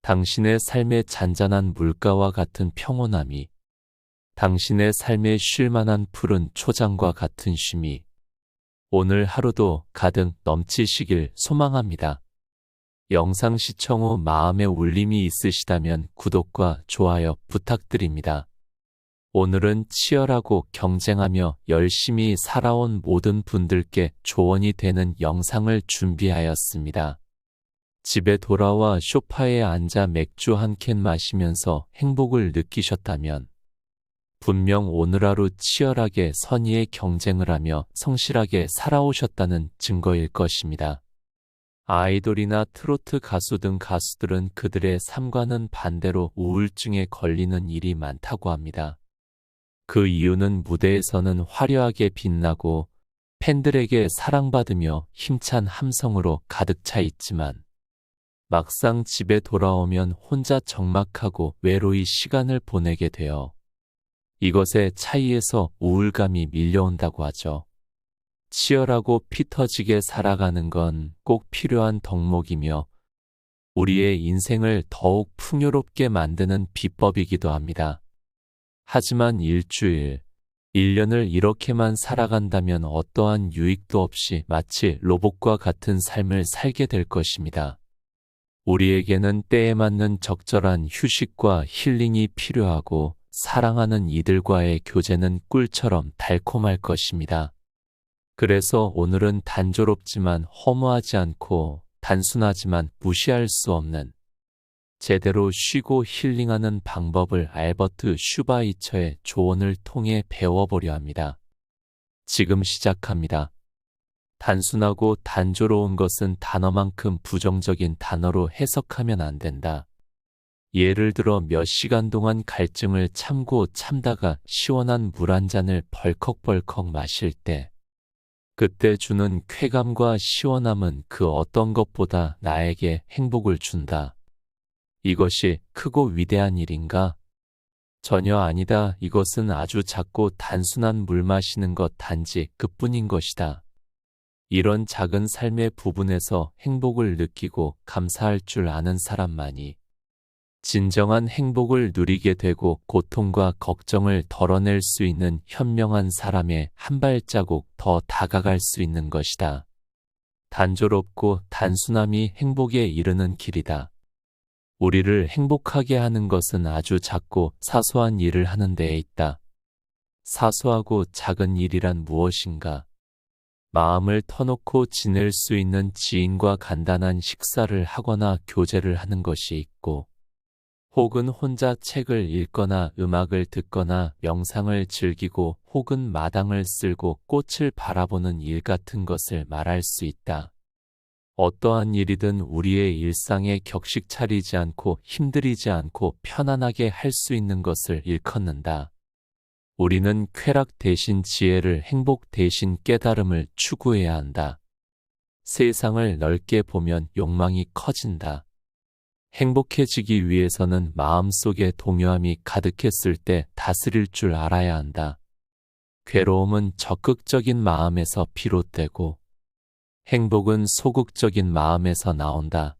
당신의 삶의 잔잔한 물가와 같은 평온함이, 당신의 삶에 쉴만한 푸른 초장과 같은 쉼이 오늘 하루도 가득 넘치시길 소망합니다. 영상 시청 후 마음의 울림이 있으시다면 구독과 좋아요 부탁드립니다. 오늘은 치열하고 경쟁하며 열심히 살아온 모든 분들께 조언이 되는 영상을 준비하였습니다. 집에 돌아와 소파에 앉아 맥주 한 캔 마시면서 행복을 느끼셨다면 분명 오늘 하루 치열하게 선의의 경쟁을 하며 성실하게 살아오셨다는 증거일 것입니다. 아이돌이나 트로트 가수 등 가수들은 그들의 삶과는 반대로 우울증에 걸리는 일이 많다고 합니다. 그 이유는 무대에서는 화려하게 빛나고 팬들에게 사랑받으며 힘찬 함성으로 가득 차 있지만 막상 집에 돌아오면 혼자 적막하고 외로이 시간을 보내게 되어 이것의 차이에서 우울감이 밀려온다고 하죠. 치열하고 피 터지게 살아가는 건 꼭 필요한 덕목이며 우리의 인생을 더욱 풍요롭게 만드는 비법이기도 합니다. 하지만 일주일, 1년을 이렇게만 살아간다면 어떠한 유익도 없이 마치 로봇과 같은 삶을 살게 될 것입니다. 우리에게는 때에 맞는 적절한 휴식과 힐링이 필요하고 사랑하는 이들과의 교제는 꿀처럼 달콤할 것입니다. 그래서 오늘은 단조롭지만 허무하지 않고 단순하지만 무시할 수 없는 제대로 쉬고 힐링하는 방법을 알버트 슈바이처의 조언을 통해 배워보려 합니다. 지금 시작합니다. 단순하고 단조로운 것은 단어만큼 부정적인 단어로 해석하면 안 된다. 예를 들어 몇 시간 동안 갈증을 참고 참다가 시원한 물 한 잔을 벌컥벌컥 마실 때 그때 주는 쾌감과 시원함은 그 어떤 것보다 나에게 행복을 준다. 이것이 크고 위대한 일인가? 전혀 아니다. 이것은 아주 작고 단순한 물 마시는 것 단지 그뿐인 것이다. 이런 작은 삶의 부분에서 행복을 느끼고 감사할 줄 아는 사람만이 진정한 행복을 누리게 되고 고통과 걱정을 덜어낼 수 있는 현명한 사람의 한 발자국 더 다가갈 수 있는 것이다. 단조롭고 단순함이 행복에 이르는 길이다. 우리를 행복하게 하는 것은 아주 작고 사소한 일을 하는 데에 있다. 사소하고 작은 일이란 무엇인가? 마음을 터놓고 지낼 수 있는 지인과 간단한 식사를 하거나 교제를 하는 것이 있고 혹은 혼자 책을 읽거나 음악을 듣거나 명상을 즐기고 혹은 마당을 쓸고 꽃을 바라보는 일 같은 것을 말할 수 있다. 어떠한 일이든 우리의 일상에 격식 차리지 않고 힘들이지 않고 편안하게 할 수 있는 것을 일컫는다. 우리는 쾌락 대신 지혜를 행복 대신 깨달음을 추구해야 한다. 세상을 넓게 보면 욕망이 커진다. 행복해지기 위해서는 마음속에 동요함이 가득했을 때 다스릴 줄 알아야 한다. 괴로움은 적극적인 마음에서 비롯되고 행복은 소극적인 마음에서 나온다.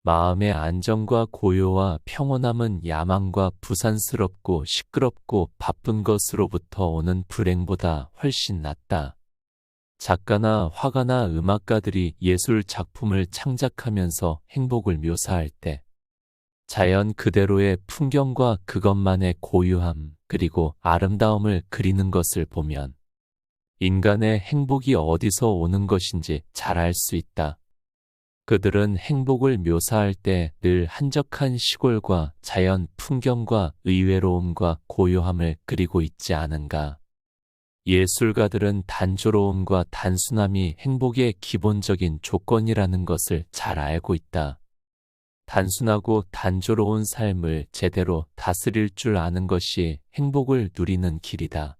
마음의 안정과 고요와 평온함은 야망과 부산스럽고 시끄럽고 바쁜 것으로부터 오는 불행보다 훨씬 낫다. 작가나 화가나 음악가들이 예술 작품을 창작하면서 행복을 묘사할 때 자연 그대로의 풍경과 그것만의 고유함 그리고 아름다움을 그리는 것을 보면 인간의 행복이 어디서 오는 것인지 잘 알 수 있다. 그들은 행복을 묘사할 때 늘 한적한 시골과 자연 풍경과 의외로움과 고요함을 그리고 있지 않은가. 예술가들은 단조로움과 단순함이 행복의 기본적인 조건이라는 것을 잘 알고 있다. 단순하고 단조로운 삶을 제대로 다스릴 줄 아는 것이 행복을 누리는 길이다.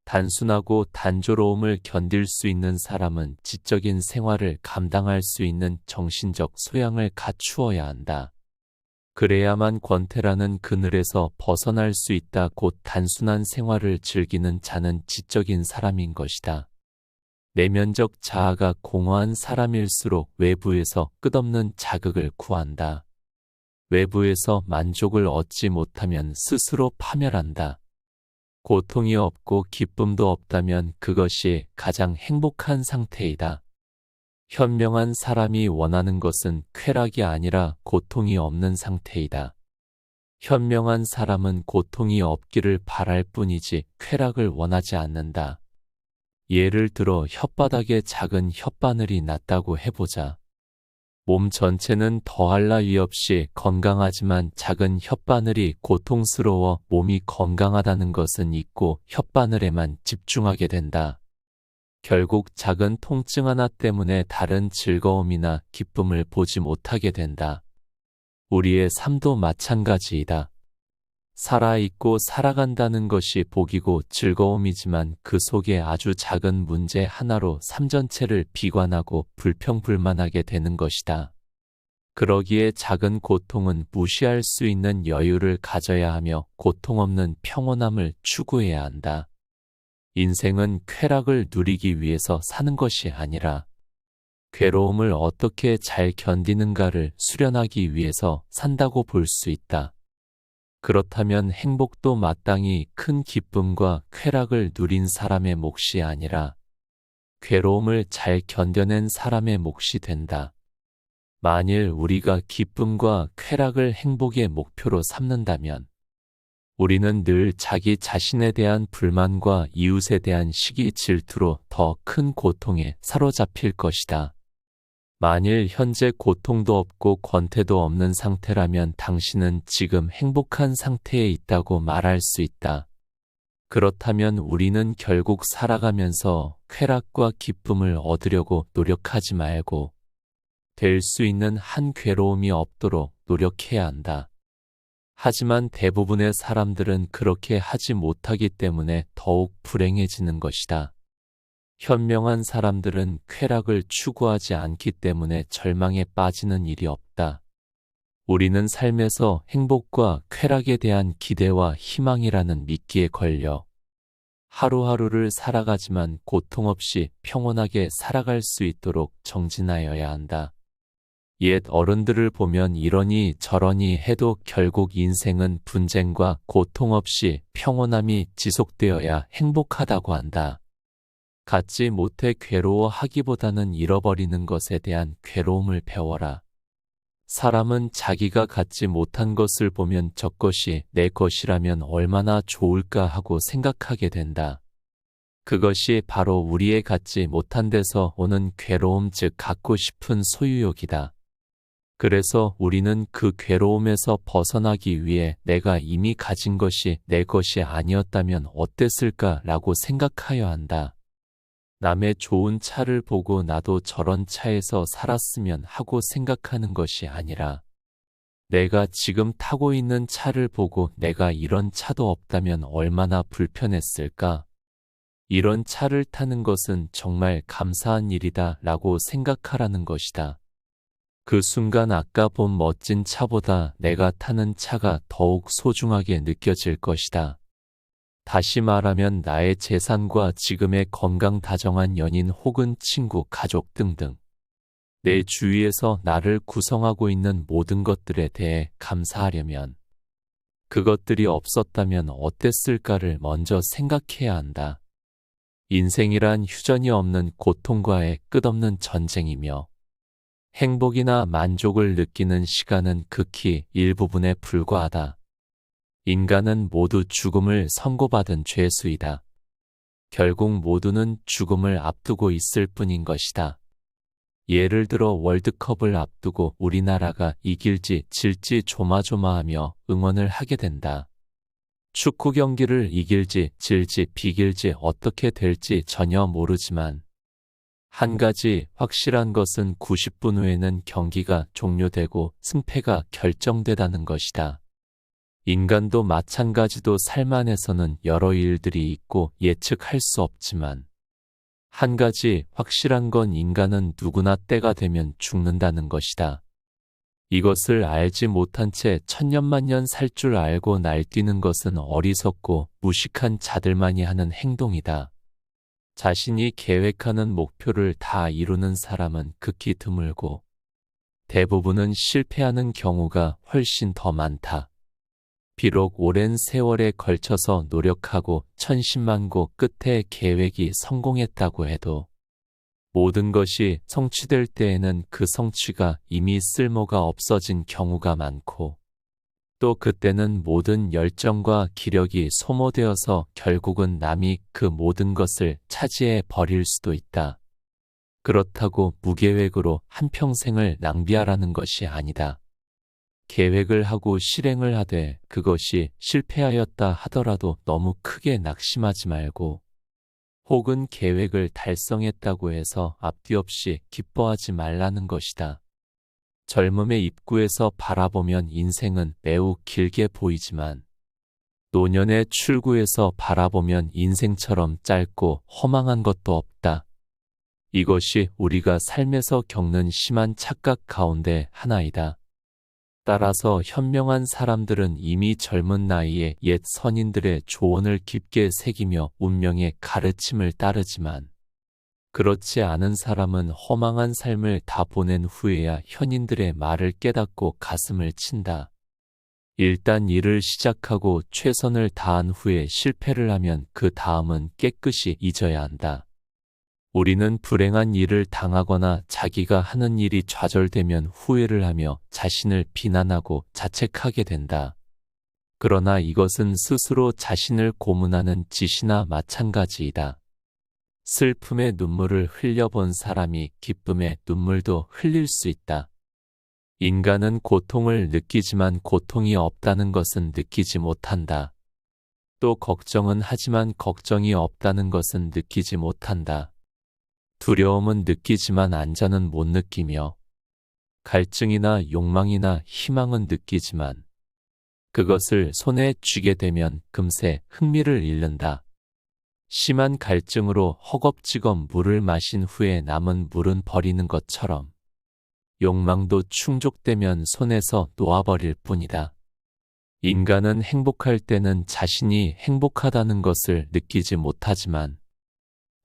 단순하고 단조로움을 견딜 수 있는 사람은 지적인 생활을 감당할 수 있는 정신적 소양을 갖추어야 한다. 그래야만 권태라는 그늘에서 벗어날 수 있다. 곧 단순한 생활을 즐기는 자는 지적인 사람인 것이다. 내면적 자아가 공허한 사람일수록 외부에서 끝없는 자극을 구한다. 외부에서 만족을 얻지 못하면 스스로 파멸한다. 고통이 없고 기쁨도 없다면 그것이 가장 행복한 상태이다. 현명한 사람이 원하는 것은 쾌락이 아니라 고통이 없는 상태이다. 현명한 사람은 고통이 없기를 바랄 뿐이지 쾌락을 원하지 않는다. 예를 들어 혓바닥에 작은 혓바늘이 났다고 해보자. 몸 전체는 더할 나위 없이 건강하지만 작은 혓바늘이 고통스러워 몸이 건강하다는 것은 잊고 혓바늘에만 집중하게 된다. 결국 작은 통증 하나 때문에 다른 즐거움이나 기쁨을 보지 못하게 된다. 우리의 삶도 마찬가지이다. 살아있고 살아간다는 것이 복이고 즐거움이지만 그 속에 아주 작은 문제 하나로 삶 전체를 비관하고 불평불만하게 되는 것이다. 그러기에 작은 고통은 무시할 수 있는 여유를 가져야 하며 고통 없는 평온함을 추구해야 한다. 인생은 쾌락을 누리기 위해서 사는 것이 아니라 괴로움을 어떻게 잘 견디는가를 수련하기 위해서 산다고 볼 수 있다. 그렇다면 행복도 마땅히 큰 기쁨과 쾌락을 누린 사람의 몫이 아니라 괴로움을 잘 견뎌낸 사람의 몫이 된다. 만일 우리가 기쁨과 쾌락을 행복의 목표로 삼는다면 우리는 늘 자기 자신에 대한 불만과 이웃에 대한 시기 질투로 더 큰 고통에 사로잡힐 것이다. 만일 현재 고통도 없고 권태도 없는 상태라면 당신은 지금 행복한 상태에 있다고 말할 수 있다. 그렇다면 우리는 결국 살아가면서 쾌락과 기쁨을 얻으려고 노력하지 말고 될 수 있는 한 괴로움이 없도록 노력해야 한다. 하지만 대부분의 사람들은 그렇게 하지 못하기 때문에 더욱 불행해지는 것이다. 현명한 사람들은 쾌락을 추구하지 않기 때문에 절망에 빠지는 일이 없다. 우리는 삶에서 행복과 쾌락에 대한 기대와 희망이라는 미끼에 걸려 하루하루를 살아가지만 고통 없이 평온하게 살아갈 수 있도록 정진하여야 한다. 옛 어른들을 보면 이러니 저러니 해도 결국 인생은 분쟁과 고통 없이 평온함이 지속되어야 행복하다고 한다. 갖지 못해 괴로워하기보다는 잃어버리는 것에 대한 괴로움을 배워라. 사람은 자기가 갖지 못한 것을 보면 저것이 내 것이라면 얼마나 좋을까 하고 생각하게 된다. 그것이 바로 우리의 갖지 못한 데서 오는 괴로움, 즉 갖고 싶은 소유욕이다. 그래서 우리는 그 괴로움에서 벗어나기 위해 내가 이미 가진 것이 내 것이 아니었다면 어땠을까라고 생각하여야 한다. 남의 좋은 차를 보고 나도 저런 차에서 살았으면 하고 생각하는 것이 아니라 내가 지금 타고 있는 차를 보고 내가 이런 차도 없다면 얼마나 불편했을까? 이런 차를 타는 것은 정말 감사한 일이다 라고 생각하라는 것이다. 그 순간 아까 본 멋진 차보다 내가 타는 차가 더욱 소중하게 느껴질 것이다. 다시 말하면 나의 재산과 지금의 건강 다정한 연인 혹은 친구, 가족 등등 내 주위에서 나를 구성하고 있는 모든 것들에 대해 감사하려면 그것들이 없었다면 어땠을까를 먼저 생각해야 한다. 인생이란 휴전이 없는 고통과의 끝없는 전쟁이며 행복이나 만족을 느끼는 시간은 극히 일부분에 불과하다. 인간은 모두 죽음을 선고받은 죄수이다. 결국 모두는 죽음을 앞두고 있을 뿐인 것이다. 예를 들어 월드컵을 앞두고 우리나라가 이길지 질지 조마조마하며 응원을 하게 된다. 축구 경기를 이길지 질지 비길지 어떻게 될지 전혀 모르지만 한 가지 확실한 것은 90분 후에는 경기가 종료되고 승패가 결정되다는 것이다. 인간도 마찬가지도 삶 안에서는 여러 일들이 있고 예측할 수 없지만 한 가지 확실한 건 인간은 누구나 때가 되면 죽는다는 것이다. 이것을 알지 못한 채 천년만년 살 줄 알고 날뛰는 것은 어리석고 무식한 자들만이 하는 행동이다. 자신이 계획하는 목표를 다 이루는 사람은 극히 드물고 대부분은 실패하는 경우가 훨씬 더 많다. 비록 오랜 세월에 걸쳐서 노력하고 천신만고 끝에 계획이 성공했다고 해도 모든 것이 성취될 때에는 그 성취가 이미 쓸모가 없어진 경우가 많고 또 그때는 모든 열정과 기력이 소모되어서 결국은 남이 그 모든 것을 차지해 버릴 수도 있다. 그렇다고 무계획으로 한평생을 낭비하라는 것이 아니다. 계획을 하고 실행을 하되 그것이 실패하였다 하더라도 너무 크게 낙심하지 말고 혹은 계획을 달성했다고 해서 앞뒤 없이 기뻐하지 말라는 것이다. 젊음의 입구에서 바라보면 인생은 매우 길게 보이지만 노년의 출구에서 바라보면 인생처럼 짧고 허망한 것도 없다. 이것이 우리가 삶에서 겪는 심한 착각 가운데 하나이다. 따라서 현명한 사람들은 이미 젊은 나이에 옛 선인들의 조언을 깊게 새기며 운명의 가르침을 따르지만 그렇지 않은 사람은 허망한 삶을 다 보낸 후에야 현인들의 말을 깨닫고 가슴을 친다. 일단 일을 시작하고 최선을 다한 후에 실패를 하면 그 다음은 깨끗이 잊어야 한다. 우리는 불행한 일을 당하거나 자기가 하는 일이 좌절되면 후회를 하며 자신을 비난하고 자책하게 된다. 그러나 이것은 스스로 자신을 고문하는 짓이나 마찬가지이다. 슬픔의 눈물을 흘려본 사람이 기쁨의 눈물도 흘릴 수 있다. 인간은 고통을 느끼지만 고통이 없다는 것은 느끼지 못한다. 또 걱정은 하지만 걱정이 없다는 것은 느끼지 못한다. 두려움은 느끼지만 안전은 못 느끼며 갈증이나 욕망이나 희망은 느끼지만 그것을 손에 쥐게 되면 금세 흥미를 잃는다. 심한 갈증으로 허겁지겁 물을 마신 후에 남은 물은 버리는 것처럼 욕망도 충족되면 손에서 놓아버릴 뿐이다. 인간은 행복할 때는 자신이 행복하다는 것을 느끼지 못하지만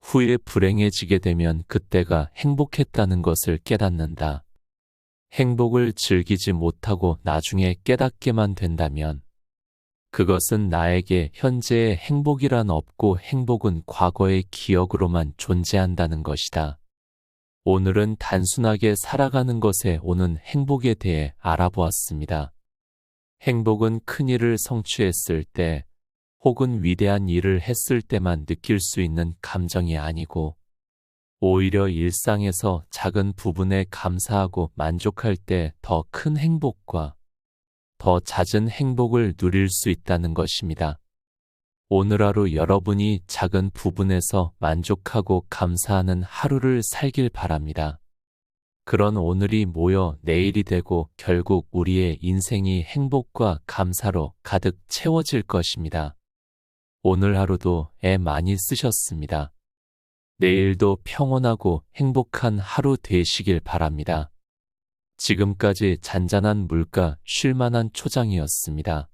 후에 불행해지게 되면 그때가 행복했다는 것을 깨닫는다. 행복을 즐기지 못하고 나중에 깨닫게만 된다면 그것은 나에게 현재의 행복이란 없고 행복은 과거의 기억으로만 존재한다는 것이다. 오늘은 단순하게 살아가는 것에 오는 행복에 대해 알아보았습니다. 행복은 큰 일을 성취했을 때 혹은 위대한 일을 했을 때만 느낄 수 있는 감정이 아니고 오히려 일상에서 작은 부분에 감사하고 만족할 때 더 큰 행복과 더 잦은 행복을 누릴 수 있다는 것입니다. 오늘 하루 여러분이 작은 부분에서 만족하고 감사하는 하루를 살길 바랍니다. 그런 오늘이 모여 내일이 되고 결국 우리의 인생이 행복과 감사로 가득 채워질 것입니다. 오늘 하루도 애 많이 쓰셨습니다. 내일도 평온하고 행복한 하루 되시길 바랍니다. 지금까지 잔잔한 물가 쉴만한 초장이었습니다.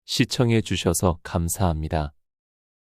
시청해 주셔서 감사합니다.